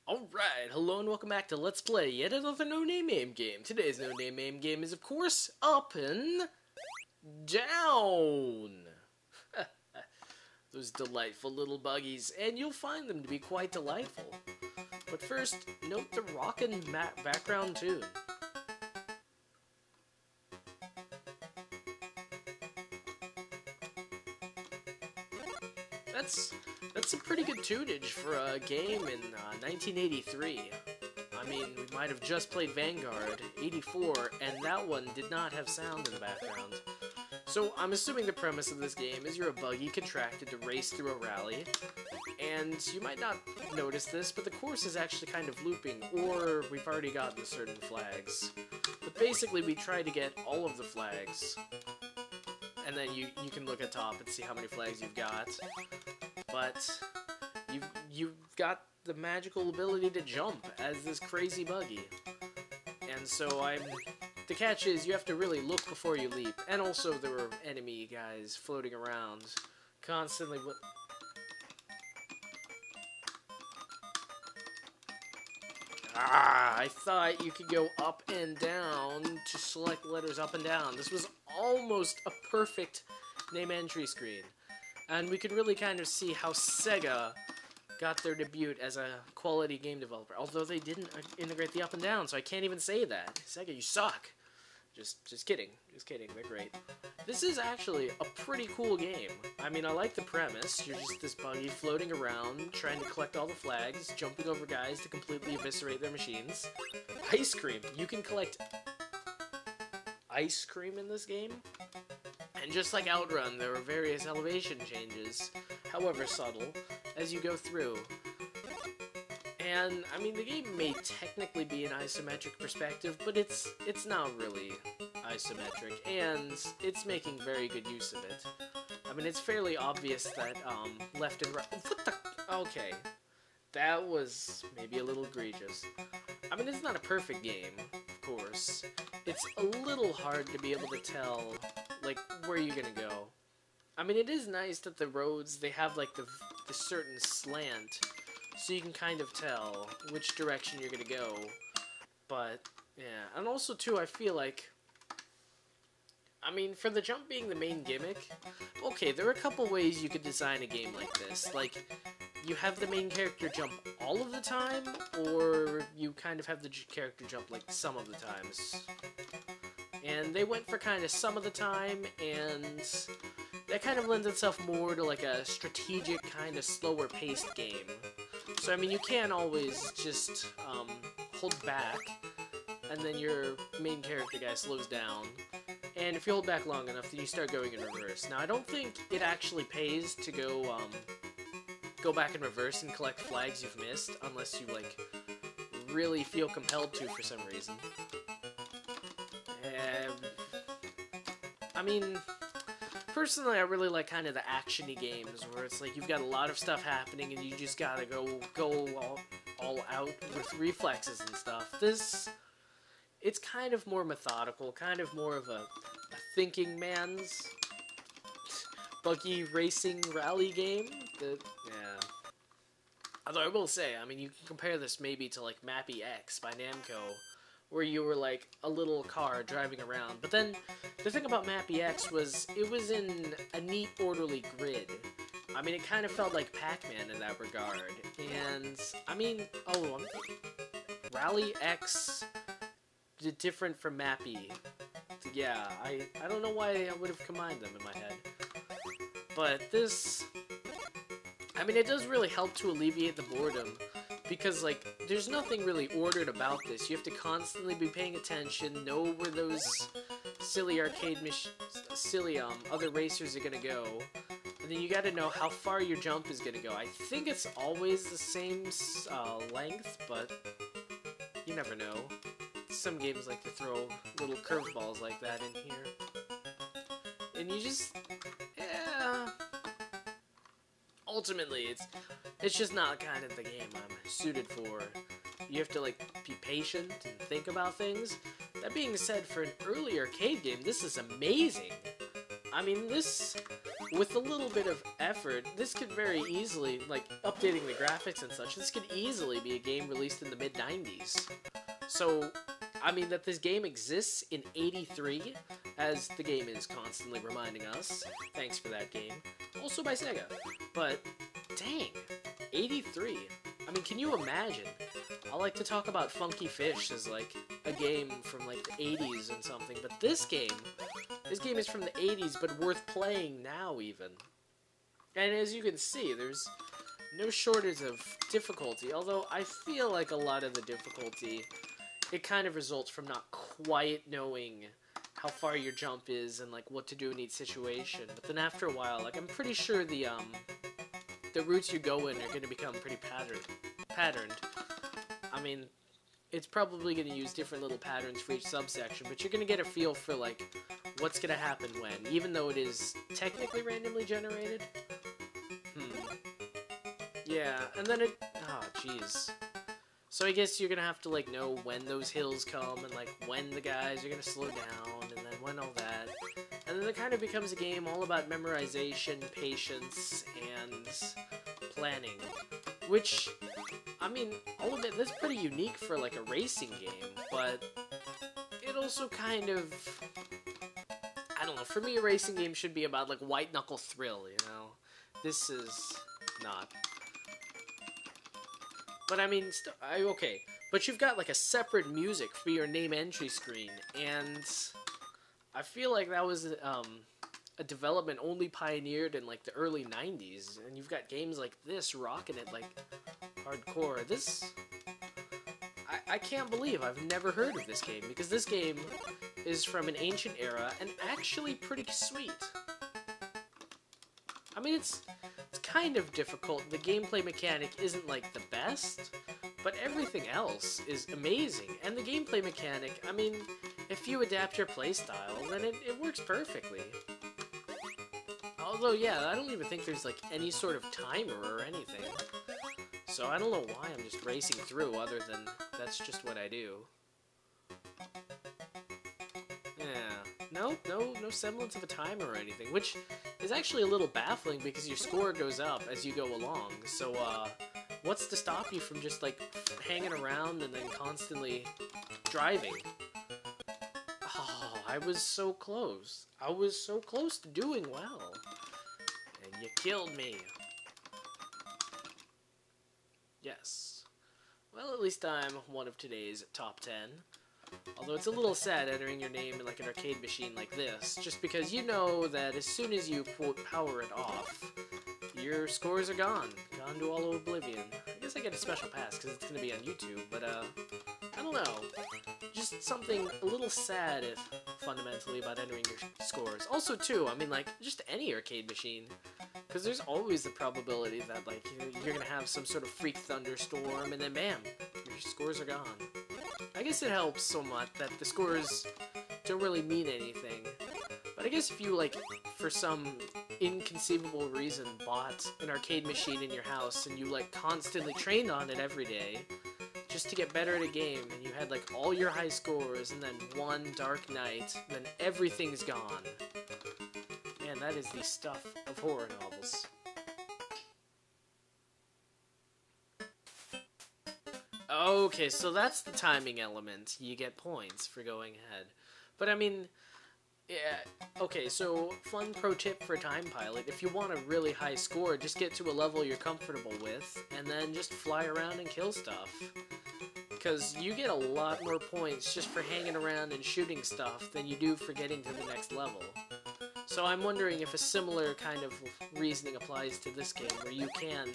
Alright, hello and welcome back to Let's Play yet another no-name MAME game. Today's no-name MAME game is, of course, Up and Down. Those delightful little buggies, and you'll find them to be quite delightful. But first, note the rockin' background tune. That's a pretty good tunage for a game in 1983. I mean, we might have just played Vanguard 84, and that one did not have sound in the background. So I'm assuming the premise of this game is you're a buggy contracted to race through a rally, and you might not notice this, but the course is actually kind of looping, or we've already gotten certain flags. But basically we try to get all of the flags, and then you can look at top and see how many flags you've got. But you've got the magical ability to jump as this crazy buggy. And so the catch is you have to really look before you leap. And also there were enemy guys floating around constantly. I thought you could go up and down to select letters up and down. This was almost a perfect name entry screen. And we could really kind of see how Sega got their debut as a quality game developer. Although they didn't integrate the up and down, so I can't even say that. Sega, you suck. Just kidding. Just kidding. They're great. This is actually a pretty cool game. I mean, I like the premise. You're just this buggy floating around, trying to collect all the flags, jumping over guys to completely eviscerate their machines. Ice cream. You can collect ice cream in this game. And just like Outrun, there are various elevation changes, however subtle, as you go through. And, I mean, the game may technically be an isometric perspective, but it's not really isometric, and it's making very good use of it. I mean, it's fairly obvious that, left and right... What the... Okay. That was maybe a little egregious. I mean, it's not a perfect game, of course. It's a little hard to be able to tell, like, where you're gonna go. I mean, it is nice that the roads, they have, like, the certain slant, so you can kind of tell which direction you're gonna go. But, yeah. And also, too, I feel like... I mean, for the jump being the main gimmick, okay, there are a couple ways you could design a game like this. Like, you have the main character jump all of the time, or you kind of have the character jump, like, some of the times. And they went for kind of some of the time, and that kind of lends itself more to, like, a strategic, kind of slower-paced game. So, I mean, you can't always just hold back, and then your main character guy slows down. And if you hold back long enough, then you start going in reverse. Now, I don't think it actually pays to go back in reverse and collect flags you've missed, unless you, like, really feel compelled to for some reason. I mean, personally, I really like kind of the action-y games, where it's like you've got a lot of stuff happening and you just gotta go all out with reflexes and stuff. It's kind of more methodical, kind of more of a thinking man's buggy racing rally game. Yeah. Although I will say, I mean, you can compare this maybe to, like, MAPE X by Namco, where you were, like, a little car driving around. But then, the thing about MAPE X was, it was in a neat, orderly grid. I mean, it kind of felt like Pac-Man in that regard. And, I mean, Rally X... different from MAPE. Yeah, I don't know why I would have combined them in my head. But this... I mean, it does really help to alleviate the boredom, because, like, there's nothing really ordered about this. You have to constantly be paying attention, know where those silly other racers are gonna go, and then you gotta know how far your jump is gonna go. I think it's always the same length, but you never know. Some games like to throw little curveballs like that in here. And you just... yeah... Ultimately, it's just not kind of the game I'm suited for. You have to, like, be patient and think about things. That being said, for an early arcade game, this is amazing. I mean, this with a little bit of effort, this could very easily, like, updating the graphics and such, this could easily be a game released in the mid-90s. So, I mean, that this game exists in '83, as the game is constantly reminding us, thanks for that game, also by Sega. But, dang, '83. I mean, can you imagine? I like to talk about Funky Fish as, like, a game from, like, the '80s and something, but this game is from the '80s, but worth playing now, even. And as you can see, there's no shortage of difficulty, although I feel like a lot of the difficulty, it kind of results from not quite knowing how far your jump is and, like, what to do in each situation. But then after a while, like, I'm pretty sure the routes you go in are going to become pretty patterned. I mean, it's probably going to use different little patterns for each subsection, but you're going to get a feel for, like, what's going to happen when, even though it is technically randomly generated. Yeah, and then it... Oh, jeez. So I guess you're going to have to, like, know when those hills come, and, like, when the guys are going to slow down, and then when all that. And then it kind of becomes a game all about memorization, patience, and planning. Which, I mean, all of it, that's pretty unique for, like, a racing game, but it also kind of... I don't know, for me a racing game should be about, like, white-knuckle thrill, you know? This is not. But I mean, okay, but you've got, like, a separate music for your name entry screen, and I feel like that was a development only pioneered in, like, the early '90s, and you've got games like this rocking it, like, hardcore. This... I can't believe I've never heard of this game, because this game is from an ancient era and actually pretty sweet. I mean, it's kind of difficult. The gameplay mechanic isn't, like, the best, but everything else is amazing. And the gameplay mechanic, I mean, if you adapt your playstyle, then it works perfectly. Although, yeah, I don't even think there's, like, any sort of timer or anything. So I don't know why I'm just racing through, other than that's just what I do. Yeah. No semblance of a timer or anything, which is actually a little baffling because your score goes up as you go along. So, what's to stop you from just, like, hanging around and then constantly driving? Oh, I was so close. I was so close to doing well. And you killed me. Yes. Well, at least I'm one of today's top 10. Although it's a little sad entering your name in, like, an arcade machine like this, just because you know that as soon as you, quote, power it off, your scores are gone to all oblivion. I guess I get a special pass because it's going to be on YouTube, but, I don't know. Just something a little sad, fundamentally, about entering your scores. Also, too, I mean, like, just any arcade machine. Because there's always the probability that, like, you're going to have some sort of freak thunderstorm, and then bam, your scores are gone. I guess it helps so much that the scores don't really mean anything. But I guess if you, like, for some inconceivable reason bought an arcade machine in your house and you, like, constantly trained on it every day just to get better at a game, and you had, like, all your high scores, and then one dark night, and then everything's gone. Man, that is the stuff of horror novels. Okay, so that's the timing element. You get points for going ahead. But I mean, yeah, okay, so fun pro tip for Time Pilot. If you want a really high score, just get to a level you're comfortable with, and then just fly around and kill stuff. Because you get a lot more points just for hanging around and shooting stuff than you do for getting to the next level. So I'm wondering if a similar kind of reasoning applies to this game, where you can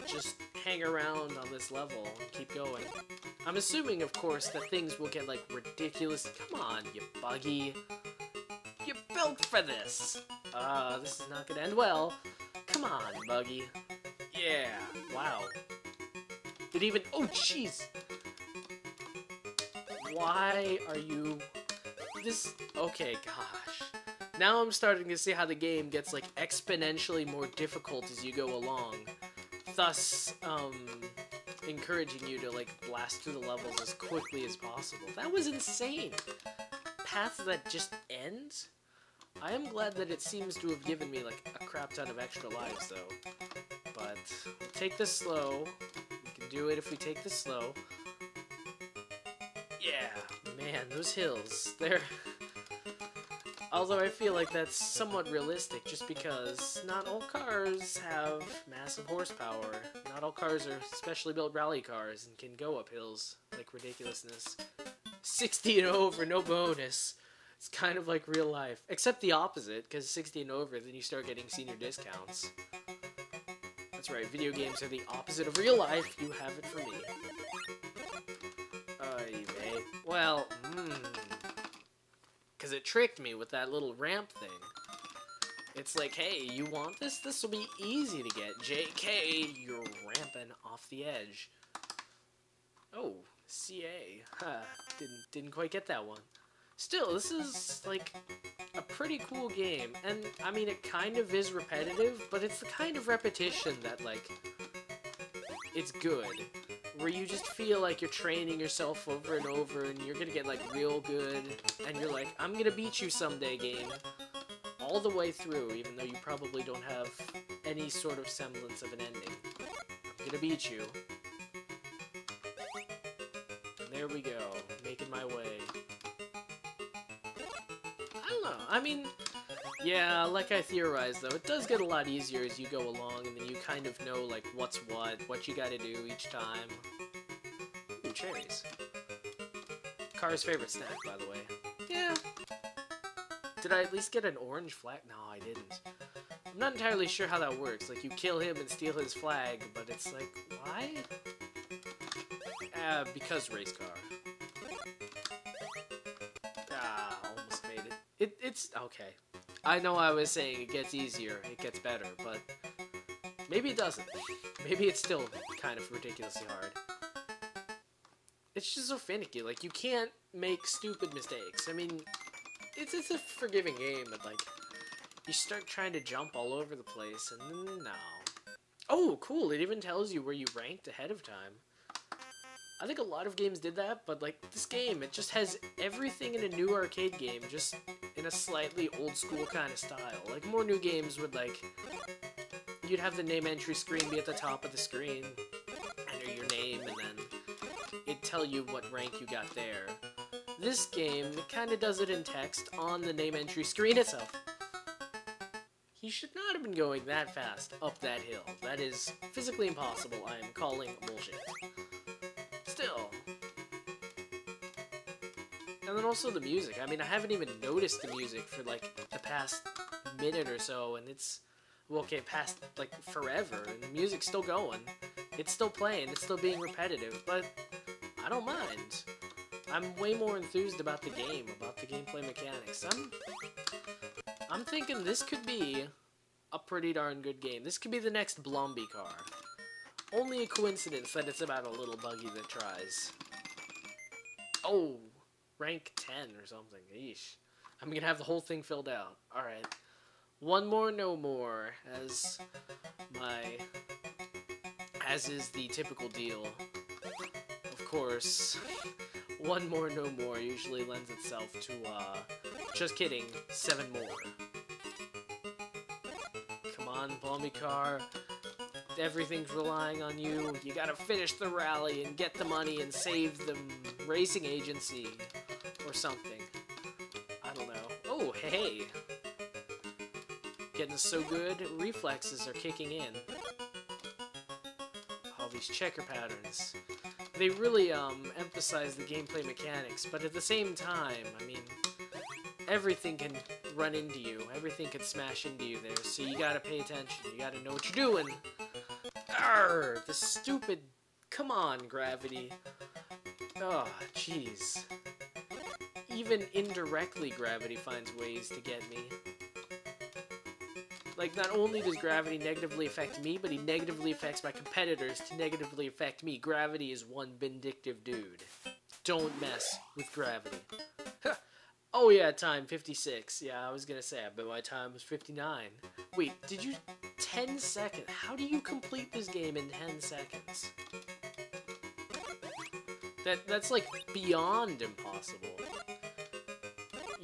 just hang around on this level and keep going. I'm assuming, of course, that things will get, like, ridiculous. Come on, you buggy. You built for this. This is not gonna end well. Come on, buggy. Yeah, wow. It even... Oh, jeez! Why are you... This... Okay, gosh. Now I'm starting to see how the game gets, like, exponentially more difficult as you go along. Thus, encouraging you to, like, blast through the levels as quickly as possible. That was insane! Paths that just end? I am glad that it seems to have given me, like, a crap ton of extra lives, though. But, we'll take this slow. We can do it if we take this slow. Yeah, man, those hills, they're... Although I feel like that's somewhat realistic, just because not all cars have massive horsepower. Not all cars are specially built rally cars and can go up hills like ridiculousness. 60 and over, no bonus. It's kind of like real life. Except the opposite, because 60 and over, then you start getting senior discounts. That's right, video games are the opposite of real life. You have it for me. Well, because it tricked me with that little ramp thing. It's like, hey, you want this? This will be easy to get. JK, you're ramping off the edge. Oh, CA. Huh, didn't quite get that one. Still, this is, like, a pretty cool game. And, I mean, it kind of is repetitive, but it's the kind of repetition that, like, it's good. Where you just feel like you're training yourself over and over, and you're gonna get, like, real good, and you're like, I'm gonna beat you someday, game. All the way through, even though you probably don't have any sort of semblance of an ending. I'm gonna beat you. And there we go, making my way. I don't know, I mean, yeah, like I theorized, though, it does get a lot easier as you go along, and then you kind of know, like, what's what you gotta do each time. Ooh, cherries. Car's favorite snack, by the way. Yeah. Did I at least get an orange flag? No, I didn't. I'm not entirely sure how that works. Like, you kill him and steal his flag, but it's like, why? Because race car. Ah, almost made it. It's okay. I know I was saying it gets easier, it gets better, but maybe it doesn't. Maybe it's still kind of ridiculously hard. It's just so finicky, like, you can't make stupid mistakes. I mean, it's a forgiving game, but, like, you start trying to jump all over the place, and then, no. Oh, cool, it even tells you where you ranked ahead of time. I think a lot of games did that, but, like, this game, it just has everything in a new arcade game, just in a slightly old-school kind of style. Like, more new games would, like, you'd have the name entry screen be at the top of the screen, enter your name, and then it'd tell you what rank you got there. This game, it kind of does it in text on the name entry screen itself. He should not have been going that fast up that hill. That is physically impossible. I am calling bullshit. Still. And then also the music. I mean, I haven't even noticed the music for, like, the past minute or so, and it's, well, okay, past, like, forever, and the music's still going. It's still playing, it's still being repetitive, but I don't mind. I'm way more enthused about the game, about the gameplay mechanics. I'm thinking this could be a pretty darn good game. This could be the next Blomby car. Only a coincidence that it's about a little buggy that tries. Oh, rank 10 or something. Eesh. I'm gonna have the whole thing filled out. Alright. One more, no more, as is the typical deal. Of course, one more, no more usually lends itself to, just kidding, 7 more. Come on, Balmy Car. Everything's relying on you. You gotta finish the rally and get the money and save the racing agency. Or something. I don't know. Oh, hey! Getting so good, reflexes are kicking in. All these checker patterns. They really, emphasize the gameplay mechanics, but at the same time, I mean, everything can run into you. Everything can smash into you there, so you gotta pay attention. You gotta know what you're doing. Arrgh! The stupid... Come on, gravity. Oh, jeez. Even indirectly, gravity finds ways to get me. Like, not only does gravity negatively affect me, but he negatively affects my competitors to negatively affect me. Gravity is one vindictive dude. Don't mess with gravity. Oh yeah, time, 56. Yeah, I was gonna say, I bet my time was 59. Wait, did you... 10 seconds? How do you complete this game in 10 seconds? That's like, beyond impossible.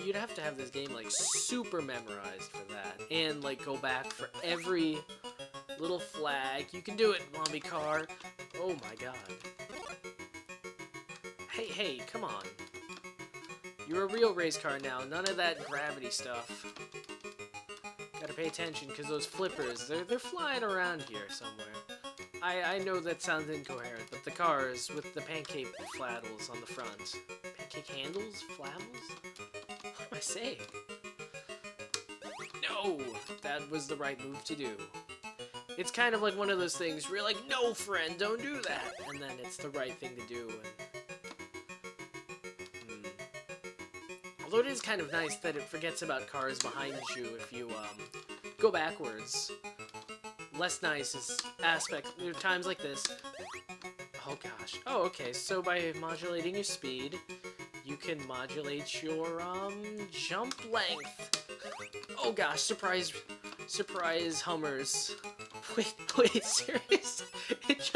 you'd have to have this game, like, super memorized for that. And, like, go back for every little flag. You can do it, Mommy Car. Oh my god. Hey, come on. You're a real race car now. None of that gravity stuff. Gotta pay attention, because those flippers, they're flying around here somewhere. I know that sounds incoherent, but the cars with the pancake fladdles on the front. Pancake handles? Fladdles? What am I saying? No! That was the right move to do. It's kind of like one of those things where you're like, no, friend, don't do that! And then it's the right thing to do. Although it is kind of nice that it forgets about cars behind you if you go backwards. Less nice is aspect. There are times like this. Oh gosh. Oh, okay. So by modulating your speed, you can modulate your jump length. Oh gosh, surprise Hummers. Wait, serious? It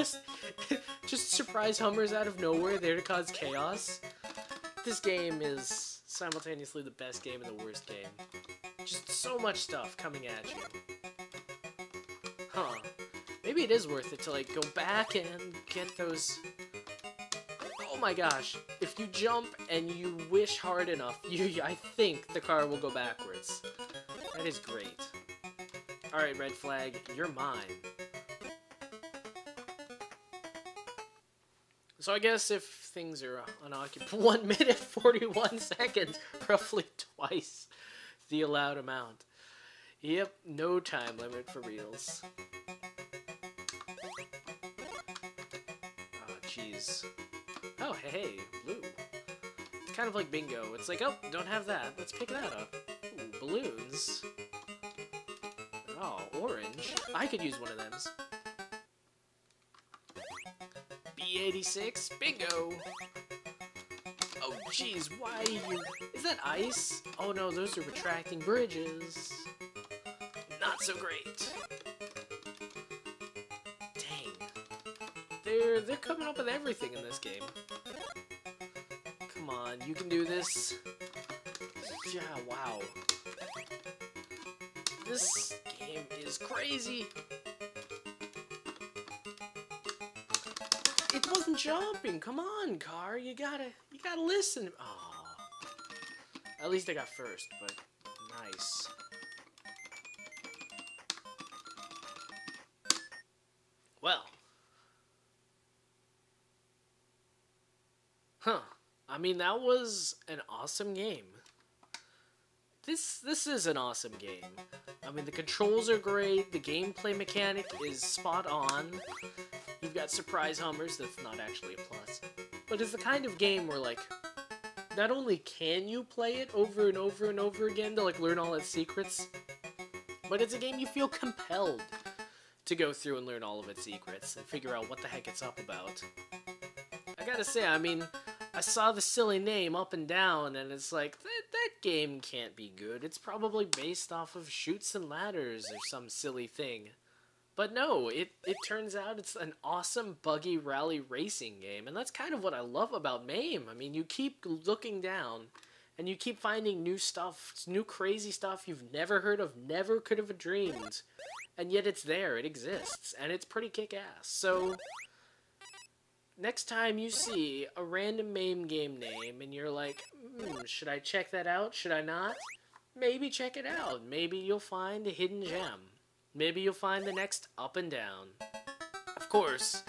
just surprise Hummers out of nowhere there to cause chaos. This game is simultaneously the best game and the worst game. Just so much stuff coming at you. Huh. Maybe it is worth it to, like, go back and get those... Oh my gosh. If you jump and you wish hard enough, I think the car will go backwards. That is great. Alright, red flag, you're mine. So I guess if things are unoccupied, 1 minute 41 seconds, roughly twice the allowed amount. Yep, no time limit for reels. Oh, jeez. Oh, hey, blue. It's kind of like bingo. It's like, oh, don't have that. Let's pick that up. Ooh, balloons. Oh, orange. I could use one of them. B86, bingo! Oh, jeez, why you... Is that ice? Oh no, those are retracting bridges. Not so great. Dang. They're coming up with everything in this game. Come on, you can do this. Yeah, wow. This game is crazy. It wasn't jumping. Come on, car. You gotta listen. Oh. At least I got first, but nice. Well. Huh. I mean, that was an awesome game. This is an awesome game. I mean, the controls are great, the gameplay mechanic is spot on. You've got surprise Hummers, that's not actually a plus. But it's the kind of game where, like, not only can you play it over and over and over again to, like, learn all its secrets, but it's a game you feel compelled to go through and learn all of its secrets and figure out what the heck it's up about. I gotta say, I mean, I saw the silly name Up and Down, and it's like, that game can't be good. It's probably based off of Chutes and Ladders or some silly thing. But no, it turns out it's an awesome buggy rally racing game, and that's kind of what I love about MAME. I mean, you keep looking down, and you keep finding new stuff, new crazy stuff you've never heard of, never could have dreamed, and yet it's there, it exists, and it's pretty kick-ass. So next time you see a random MAME game name and you're like, should I check that out? Should I not? Maybe check it out. Maybe you'll find a hidden gem. Maybe you'll find the next Up and Down. Of course,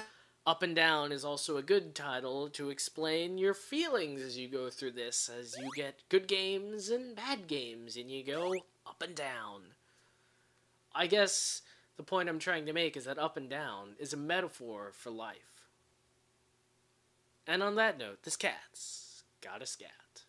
Up and Down is also a good title to explain your feelings as you go through this, as you get good games and bad games, and you go up and down. I guess the point I'm trying to make is that Up and Down is a metaphor for life. And on that note, this cat's got a scat.